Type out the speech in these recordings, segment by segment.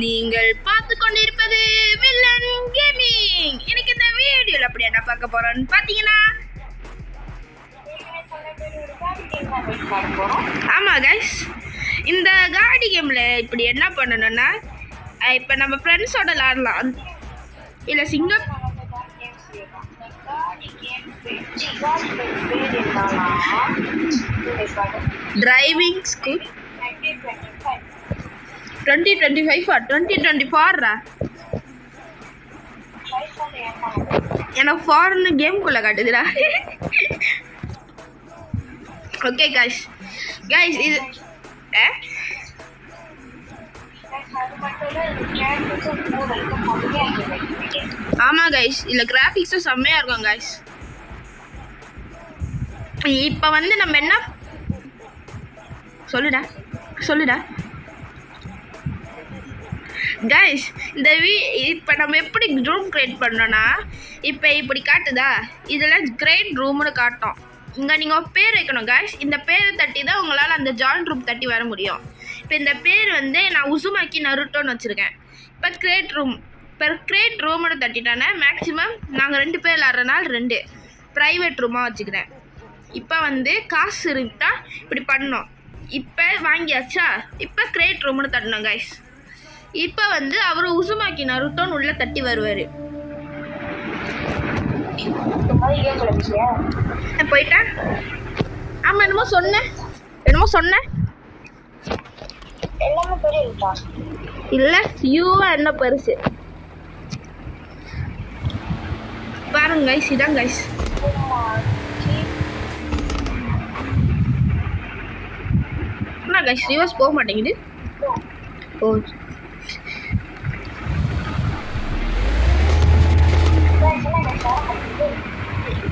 நீங்கள் பார்த்து கொண்டிருப்பது வில்லன் கேமிங். இன்னைக்கு இந்த வீடியோல அப்படி என்ன பார்க்க போறோம்னு பாத்தீங்கன்னா, ஆமா கைஸ், இந்த காடி கேம்ல இப்படி என்ன பண்ணணும்னா, இப்ப நம்ம ஃப்ரெண்ட்ஸோட விளையாடலாம். இல்ல சிங்கம் டிரைவிங் ஸ்கூல் 2024 எனக்கு ஃபாரின் கேம்குள்ளே காட்டுதுடா. ஓகே கைஸ் இது ஆமாம் கைஸ், இல்லை கிராஃபிக்ஸும் செம்மையாக இருக்கும் கைஸ். இப்போ வந்து நம்ம என்ன சொல்லுடா கைஸ், இப்போ நம்ம எப்படி ரூம் கிரியேட் பண்ணோன்னா, இப்போ இப்படி காட்டுதா, இதில் கிரேட் ரூம்னு காட்டும். இங்கே நீங்கள் பேர் வைக்கணும் கைஸ். இந்த பேரை தட்டி தான் உங்களால் அந்த ஜாயின் ரூம் தட்டி வர முடியும். இப்போ இந்த பேர் வந்து நான் உசுமாக்கி நருட்டோன்னு வச்சுருக்கேன். இப்போ கிரேட் ரூம்னு தட்டிட்டானே, மேக்ஸிமம் நாங்கள் 2 பேர் விளாட்றனால 2 ப்ரைவேட் ரூமாக வச்சுக்கிறேன். இப்போ வந்து காசு இருந்தால் இப்படி பண்ணோம். இப்போ வாங்கியாச்சா, இப்போ கிரேட் ரூம்னு தட்டணும் கைஸ். இப்போ வந்து அவர் உசுமாக்கி நருட்டோன்னு உள்ள தட்டி வருவார். போயிட்டேன். ஆமாம், என்னமோ சொன்னேன் இல்லை, யூவா என்ன பெருசு பாருங்க கைஸ். இதான் கைஸ், என்ன கைஸ் ரிவர்ஸ் போக மாட்டேங்குது. ஓ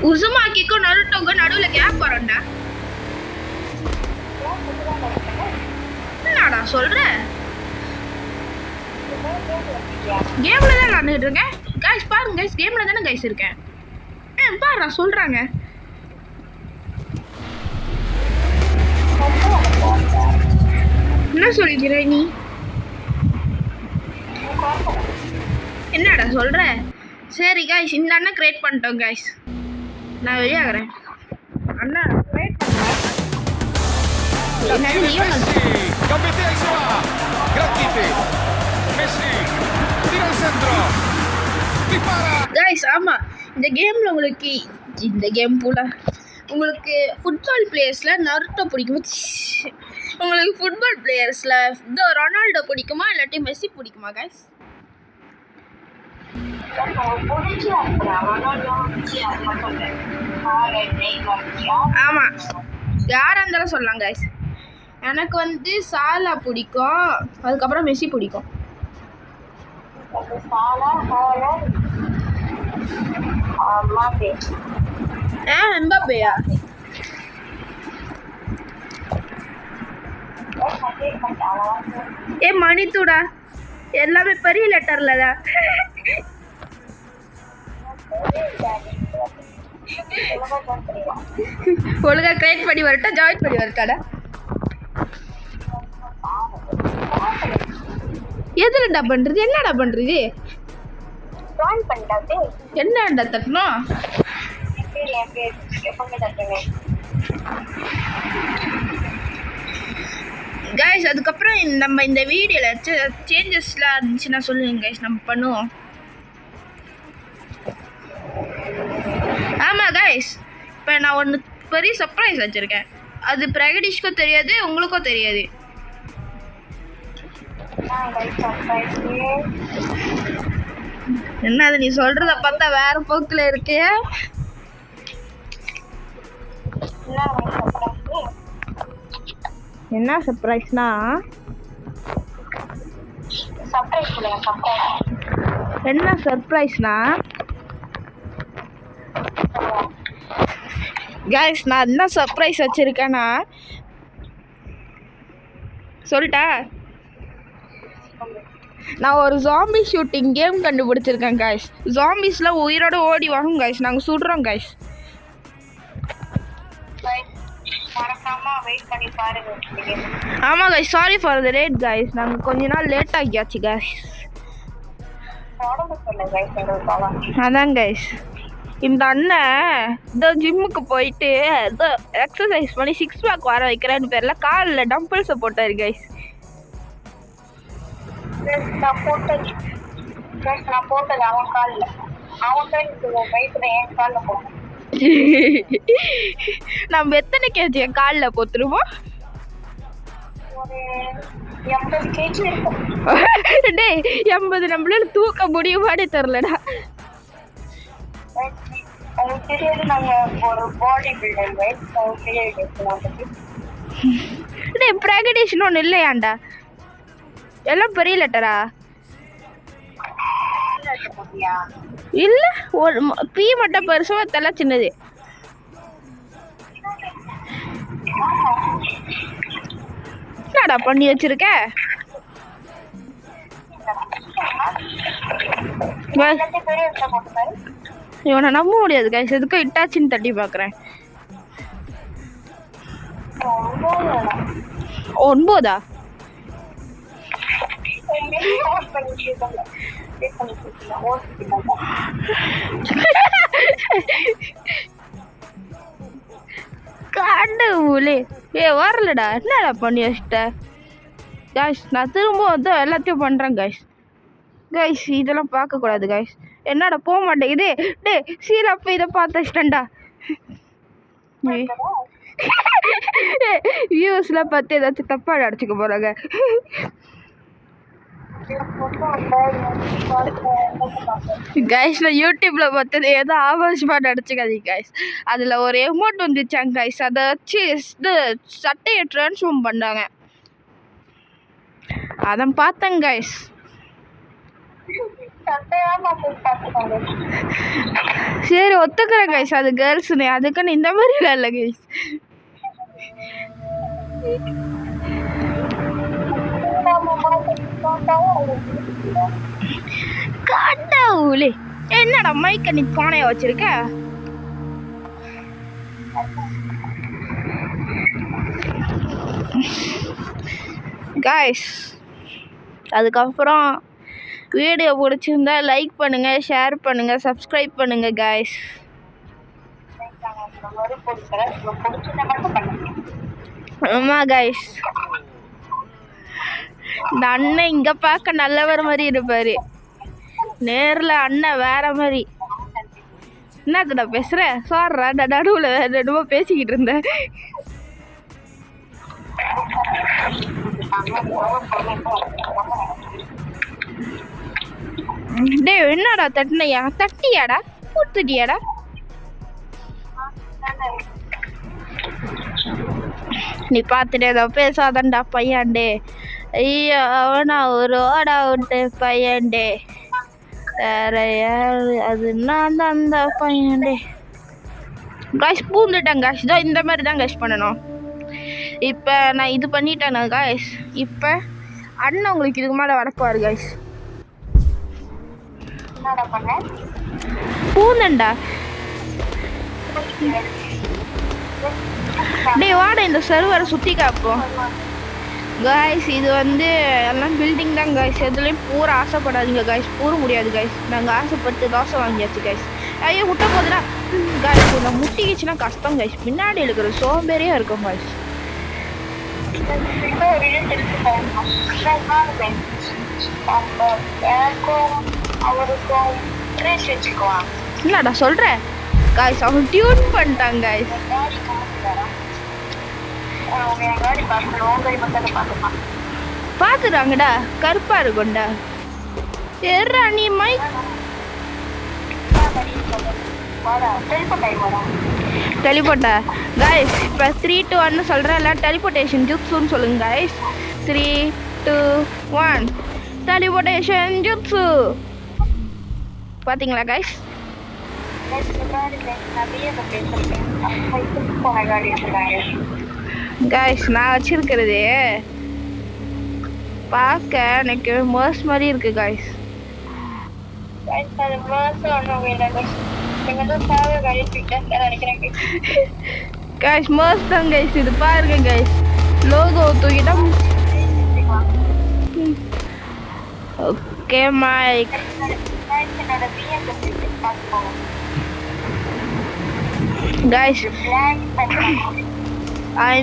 உசுமாக்கிக்கும் நருட்டோக்கும் நடுவில் கேப் வரோம்டா. என்னடா சொல்ற? கேம்ல தான் விளாண்டுட்டு இருக்கேன் கைஸ். பாருங்க கைஸ், கேம்ல தானே கைஸ் இருக்கேன். பாரு சொல்றாங்க. என்ன சொல்லிக்கிற நீ? என்னடா சொல்ற? சரி கைஸ், இந்த அண்ணா கிரியேட் பண்ணிட்டோம் கைஸ். நான் வெளியாகிறேன். அண்ணா கிரியேட் கைஸ். ஆமாம், இந்த கேமில் உங்களுக்கு ஃபுட்பால் பிளேயர்ஸில் நருட்டோ பிடிக்குமா? உங்களுக்கு ஃபுட்பால் பிளேயர்ஸில் ரொனால்டோ பிடிக்குமா இல்லாட்டி மெஸ்ஸி பிடிக்குமா கைஸ்? ஆமாம், யாராக இருந்தாலும் சொல்லலாம் கைஸ். எனக்கு வந்து சாலா பிடிக்கும், அதுக்கப்புறம் மெஸ்ஸி பிடிக்கும். எம்பாப்பேயா? மணித்தூடா, எல்லாமே பெரிய லெட்டர்ல தான். ஒழுங்கா கிரியேட் பண்ணி வரட்டா, ஜாயின் பண்ணி வரட்டாடா. எதுலடா பண்றது? என்னடா பண்றது? என்னடா தட்டணும்? கைஸ், அதுக்கப்புறம் நம்ம இந்த வீடியோவில் சேஞ்சஸ்லாம் இருந்துச்சுன்னா சொல்லுங்க கைஸ், நம்ம பண்ணுவோம். ஆமாம் கைஸ், இப்போ நான் ஒன்று பெரிய சர்ப்ரைஸ் வச்சுருக்கேன். அது பிரகடிஷ்க்கும் தெரியாது, உங்களுக்கும் தெரியாது. என்னது நீ சொல்கிறத பார்த்தா வேறு போக்கில் இருக்கே. என்ன சர்ப்ரைஸ்னா? என்ன சர்ப்ரைஸ்னா கைஸ், நான் என்ன சர்ப்ரைஸ் வச்சுருக்கேன்னா சொல்லிட்டா, நான் ஒரு ஜாம்பி ஷூட்டிங் கேம் கண்டுபிடிச்சிருக்கேன் கைஸ். ஜாம்பிஸ்லாம் உயிரோட ஓடி வாங்க கைஸ், நாங்கள் சுடுறோம் கைஸ். ஆமாம் guys, sorry for the late guys. நாங்கள் கொஞ்ச நாள் லேட் ஆகியாச்சு கைஸ். அதான் கைஸ், இந்த அண்ணன் இந்த ஜிம்முக்கு போயிட்டு ஏதோ எக்ஸசைஸ் பண்ணி 6 பேக் வர வைக்கிறேன்னு பேர்ல காலில் டம்பிள்ஸை போட்டாரு கைஸ். நான் போட்டது அவன் காலில், அவன் வயசுல என் காலில் போட்டேன். நம்ம எத்தனை கேஜி என் காலில் போத்துருவோம்? ஒரு 80 கேஜி இருக்கும். டேய் 80 நம்மளால தூக்க முடியுமானே தெரிலடா. உங்களுக்கு தெரியாது, நாங்க ஒரு பாடி பில்டர் ரைட். உங்களுக்கு டேய் பிரெகனேஷன் ஒன்று இல்லையாண்டா? எல்லாம் பெரிய லெட்டரா? இல்ல, ஒரு பி மட்டும் பெருசா, மத்தெல்லாம் சின்னது. என்னடா பண்ணி வச்சிருக்க? இவனை நம்ப முடியாது கைஸ். எதுக்கும் இட்டாச்சின்னு தட்டி பார்க்குறேன். 9? கடவுளே, வரலடா. என்னடா பண்ணி வச்சிட்ட கைஸ்? நான் திரும்ப வந்து எல்லாத்தையும் பண்ணுறேன் கைஸ். கைஸ் இதெல்லாம் பார்க்கக்கூடாது கைஸ். என்னடா போக மாட்டேங்குது. டே சீரப்ப இதை பார்த்து வச்சிட்டேன்டா. வியூஸ்லாம் பார்த்து ஏதாச்சும் தப்பாக அடிச்சுக்க போகிறாங்க. கைஸ் நான் யூடியூப்ல பார்த்தது ஏதோ ஆபாசமாக நடிச்சுக்காதீங்க கைஸ். அதில் ஒரு எமௌண்ட் வந்துச்சாங்க கைஸ். அதை வச்சு இது சட்டையை ட்ரான்ஸ்ஃபார்ம் பண்ணாங்க. அதான் பார்த்தேங்க கைஸ். சரி ஒத்துக்கிறேன் கைஸ், அது கேர்ள்ஸ்னு. அதுக்குன்னு இந்த மாதிரிலாம் இல்லை கைஸ். கடவுளே, என்னடா மைக்க நீ பானைய வச்சிருக்க? கைஸ் அதுக்கப்புறம் வீடியோ பிடிச்சிருந்தா லைக் பண்ணுங்க, ஷேர் பண்ணுங்க, சப்ஸ்கிரைப் பண்ணுங்க கைஸ். ஆமா கைஸ், இந்த அண்ணன் இங்க பார்க்க நல்லவர் மாதிரி இருப்பாரு, நேர்ல அண்ணன் வேற மாதிரி. என்னத்துடா பேசுற? சார்ரா, நடுவில் ரெண்டுமா பேசிக்கிட்டு இருந்தேன். டே என்னடா தட்டினையா? தட்டியாடா? கூத்துட்டியாடா? நீ பார்த்துட்டு ஏதோ பேசாதண்டா பையன்டே. ஐயோ அவனா ஒரு ஓடா விட்டு பையன்டே. வேற யாரு? அது நான் தான் அந்த பையன்டே. Guys பூந்துட்டேன் guys. இதோ இந்த மாதிரி தான் காய்ஸ் பண்ணணும். இப்போ நான் இது பண்ணிட்டேனா காய்ஸ். இப்போ அண்ணன் உங்களுக்கு இதுக்கு மேலே வடக்குவார் காய்ஸ். பூந்தண்டா டே வாட இந்த சர்வரை சுற்றி காப்போம் காய்ஸ். இது வந்து எல்லாம் பில்டிங் தான் காய்ஸ். எதுலேயும் பூரா ஆசைப்படாதீங்க காய்ஸ். பூர முடியாது காய்ஸ். நாங்கள் ஆசைப்பட்டு தோசை வாங்கியாச்சு காய்ஸ். ஐயோ முட்டை போதுடா காய்ஸ். நான் முட்டிக்கிச்சுன்னா கஷ்டம் காய்ஸ். பின்னாடி இருக்கிற சோம்பேறியாக இருக்கும் காய்ஸ். என்னடா சொல்ற காய்ஸ்? அவன் டியூன் பண்ணிட்டாங்க காய்ஸ். பாத்துறாங்கடா, கருப்பா இருக்கும்டா. ஏறா நீ மைக் டெலிபோர்ட்டா காய்ஸ்? இப்போ 3, 2, 1 சொல்கிறேன். எல்லாம் டெலிபோர்ட்டேஷன் ஜுட்ஸுன்னு சொல்லுங்க காய்ஸ். 3, 2, 1 teleportation jutsu. பார்த்தீங்களா காய்ஸ்? காய்ஸ் நான் வச்சிருக்கிறது பார்க்க எனக்கு மர்ஸ் மாதிரி இருக்கு காய்ஸ். கைஸ் மஸ்ட் தான் கைஸ். இது பாருங்க கைஸ், லோகோ தூக்கிட்டா. Okay mike. கைஸ்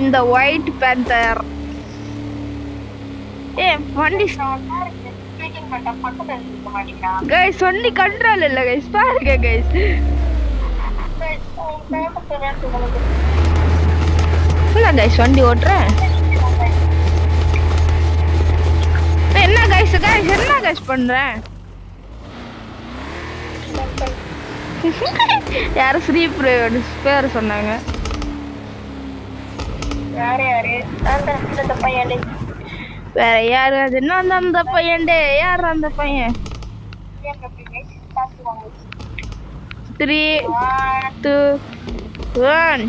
இந்த ஒயிட் பேந்தர். வண்டி கைஸ், வண்டி கண்ட்ரோல் இல்ல கைஸ். பாருங்க கைஸ், இல்ல கைஸ் வண்டி ஓட்டுறேன். என்ன கைஸ் என்ன கைஸ் பண்றேன்? யாரும் ஸ்ரீ பேர் சொன்னாங்க. வேற யாரு? அது என்ன அந்த பையன்? யார் அந்த பையன்? 3 2 1.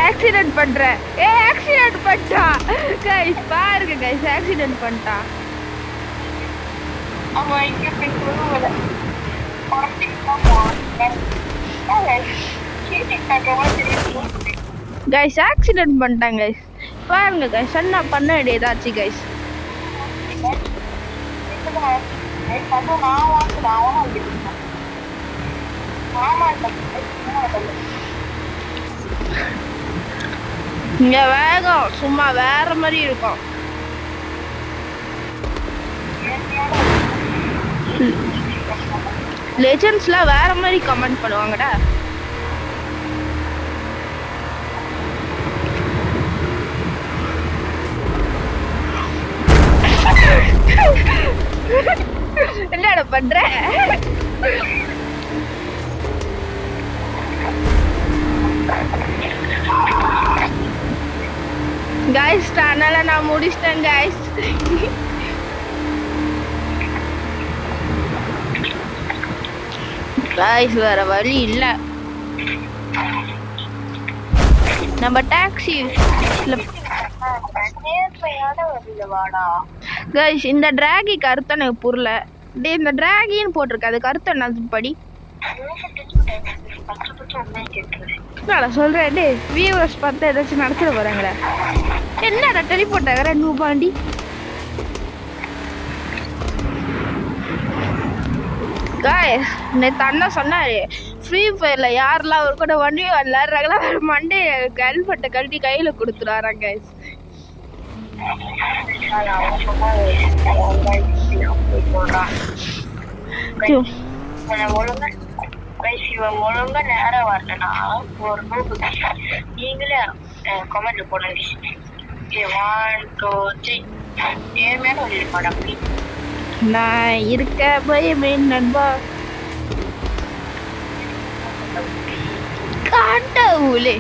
ஆக்சிடென்ட் பண்றேன். ஆக்சிடென்ட் பண்ணிட்டான் கைஸ். பாருங்க கைஸ், ஆக்சிடென்ட் பண்ணிட்டான். கைஸ் ஆக்சிடென்ட் பண்ணிட்டாங்க கைஸ். பாருங்க கைஸ், என்ன பண்ண வேண்டியதாச்சு கைஸ். இங்க வேகம் சும்மா வேற மாதிரி இருக்கும். லெஜெண்ட்ஸ்லாம் வேற மாதிரி கமெண்ட் பண்ணுவாங்கடா. என்னடா பண்ற? கைஸ் டனலை நான் முடிச்சிட்டேன் கைஸ். கைஸ் வேற வழி இல்ல. நம்ம டாக்ஸி கைஸ். இந்த டிராகி கருத்து எனக்கு புரியல. இந்த டிராகின்னு போட்டிருக்கு, அது கருத்து என்ன படி? நான் சொல்றேன் வியூவர்ஸ் பார்த்து ஏதாச்சும் நடத்திட போறாங்களே. என்னடா டெலிபோர்ட் ஆகிற நூபாண்டி? கைஸ் நேற்று அண்ணா சொன்னாரு, ஃப்ரீ ஃபயர்ல யாரெல்லாம் ஒரு கூட வண்டி விளையாடுறாங்களா மண்டே ஹெல்மெட்டை கழட்டி கையில கொடுத்துறாராம் கைஸ். ஒழுங்கா நேரம் வரலன்னா ஒரு நோக்கு நீங்களே கமெண்ட் போடுங்க. 1 2 3 ஏன் மேல சொல்லிருப்பாடா. நான் இருக்க பயமே நண்பா. காட்டவுலே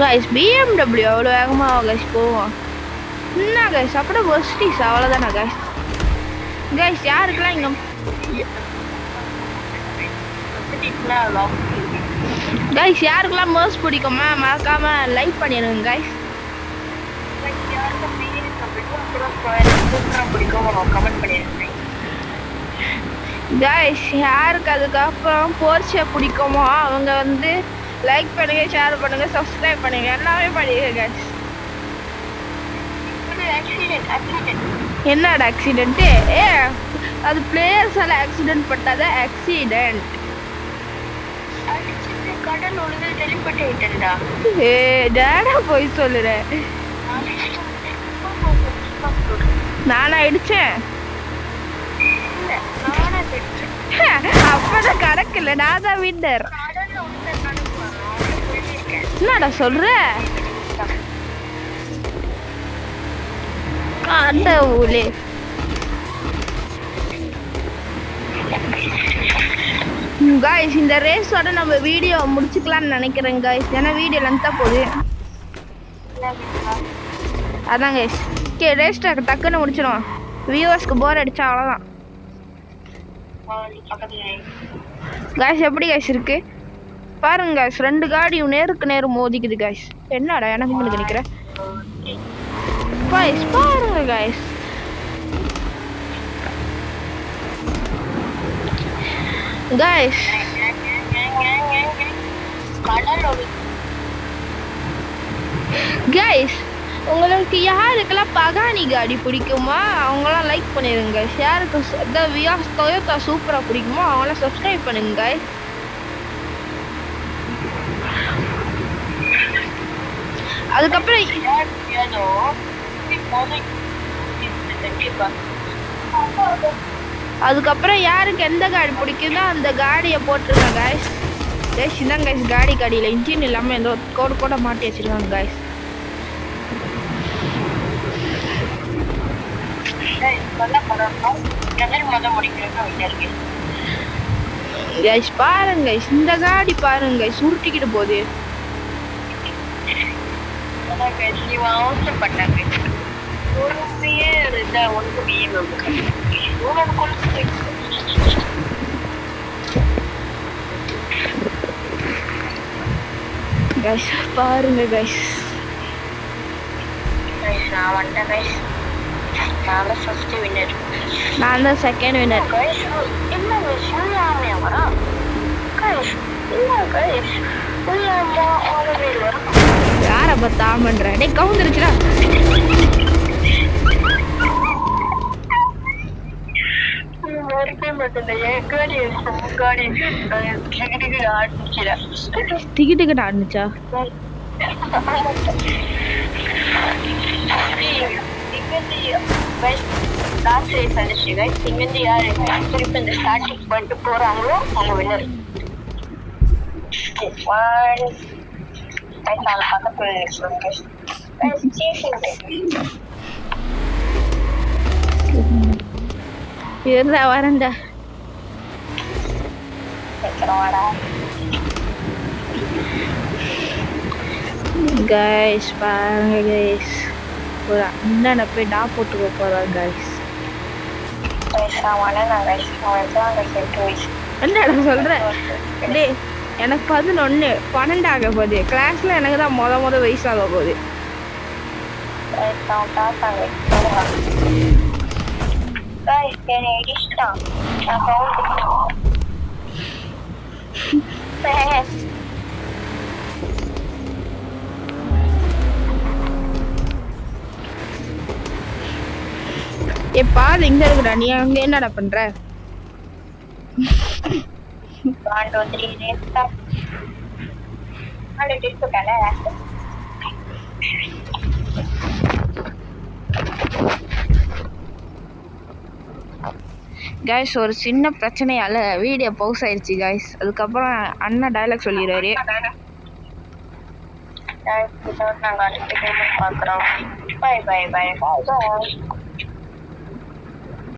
கைஸ், BMW அவ்வளோ வேகமாக கைஸ் போவோம். என்ன கைஸ் அப்படியே வஸ்டிஸ் அவ்வளோதானே கைஸ். கைஸ் யாருக்கெல்லாம் இங்கே கைஸ் யாருக்கெல்லாம் மர்ஸ் பிடிக்குமா மறக்காம லைக் பண்ணிடுங்க கைஸ். கைஸ் யாருக்கு அதுக்கப்புறம் போர்ச்சே பிடிக்குமோ அவங்க வந்து லைக் பண்ணுங்க, ஷேர் பண்ணுங்க, சப்ஸ்கிரைப் பண்ணுங்க, எல்லாமே பண்ணிடுங்க கைஸ். என்னடா ஆக்சிடென்ட்? அது பிளேயர்ஸ் எல்லாம் ஆக்சிடென்ட் பட்டாத ஆக்சிடென்ட். கடல் ஒழுங்கு தெளிப்பட்டா டேடா போய் சொல்லுறேன். நானா அடிச்சேன்? அப்பதான் கணக்கில்ல, நான் தான் வின்னர். என்னடா சொல்ற? காண்டவுலே கைஸ், இந்த ரேஸோட நம்ம வீடியோ முடிச்சுக்கலாம்னு நினைக்கிறேன் கைஸ். ஏன்னா வீடியோ லென்த்தாக போகுது. அதான் கைஸ், ரேஸ் டக்குன்னு முடிச்சிடும். வியூவர்ஸ்க்கு போர் அடிச்சா அவ்வளோதான் கைஸ். எப்படி கைஸ் இருக்கு பாருங்க கைஸ். 2 காடியும் நேருக்கு நேரம் மோதிக்குது கைஸ். என்னடா எனக்கு முன்னாடி நினைக்கிறேன் கைஸ். பாருங்க கைஸ், கைஸ் கடலோட கைஸ் உங்களுக்கு யாருக்கெல்லாம் பகானி காடி பிடிக்குமா அவங்களாம் லைக் பண்ணிடுங்க. யாருக்கு வியாஸ் டொயோட்டா சூப்பராக பிடிக்குமோ அவங்களாம் சப்ஸ்கிரைப் பண்ணுங்க கைஸ். அதுக்கப்புறம் யாருக்கு எந்த காடி பிடிக்குதோ அந்த காடியை போட்டுருங்க கைஸ். கைஸ் இதான் கைஸ் காடி காடியில் இன்ஜின் இல்லாமல் எந்த கோடு கூட மாட்டி வச்சிருக்காங்க கைஸ். கைஸ் பாருங்க கைஸ் இந்த காடி பாருங்க கைஸ் உருட்டிக்கிட்டு போகுது. கைஸ் பாருங்க கைஸ் நான் வந்தேன் கைஸ். நான் தான் ஃபர்ஸ்ட் வின்னர். நான் தான் செகண்ட் வின்னர். கைஸ் என்ன கைஸ் எல்லாமே வரா கைஸ் என்ன கைஸ் எல்லாமே ஆல்ரெடி வரா. யாரை பார்த்தா ஆமன்ற டேய் கவுந்துருச்சுடா. டிக்கெட்டுக்கு ஆடுச்சா இங்கிருந்து யாரு திருப்பி இந்த ஸ்டார்டிங் பண்ணிட்டு போறாங்களோ அவங்க வின்னர். இருந்தா வரேன்டா. கைஸ் பாருங்க கைஸ் ஒரு அண்ணனை போய் டா போட்டுக்க போறான் கைஸ். என்னடா சொல்ற டேய் எனக்கு 11 12 ஆக போகுது. கிளாஸ்ல எனக்கு தான் முத வயசாக போகுது. பாரு இங்க இருக்குடா. நீ அங்க என்னடா பண்ற? கைஸ் ஒரு சின்ன பிரச்சனையால வீடியோ பவுஸ் ஆயிடுச்சு கைஸ். அதுக்கப்புறம் அண்ணா டயலாக் சொல்லிடுவாரு. நாங்கள் அடுத்த பார்க்குறோம். Bye bye by.